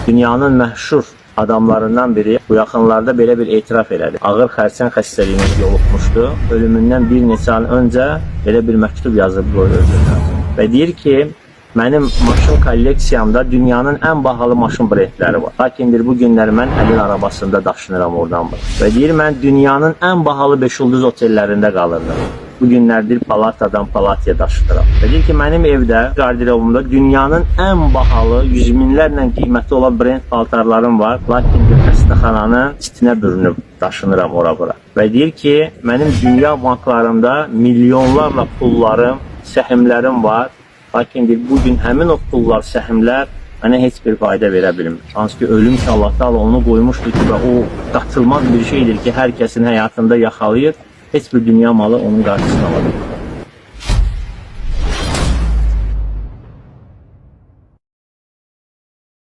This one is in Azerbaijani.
Dünyanın məşhur adamlarından biri bu yaxınlarda belə bir etiraf elədi. Ağır xərçəng xəstəliyinə yoluxmuşdu. Ölümündən bir neçə ay öncə belə bir məktub yazıb qoyurdu. Və deyir ki, mənim maşın kolleksiyamda dünyanın ən bahalı maşın brendləri var. Lakin bu günlər mən əlil arabasında daşınıram oradan. Və deyir, mən dünyanın ən bahalı 5 ulduz otellərində qalırdım. Bu günlərdir palatadan palataya daşınıram. Və deyir ki, mənim evdə, qardirobumda dünyanın ən bahalı, yüz minlərlə qiyməti olan brend paltarlarım var. Lakin bir xəstəxananın içinə bürünüb daşınıram ora-bura. Və deyir ki, mənim dünya banklarında milyonlarla pullarım, səhimlərim var. Lakin bugün həmin o pullar, səhimlər mənə heç bir fayda verə bilmir. Hansı ki, ölüm ki, Allah Teala onu qoymuşdur ki, və o qaçılmaz bir şeydir ki, hər kəsin həyatında yaxalayır. Heç bir dünya malı onun qarşısına ala bilmir.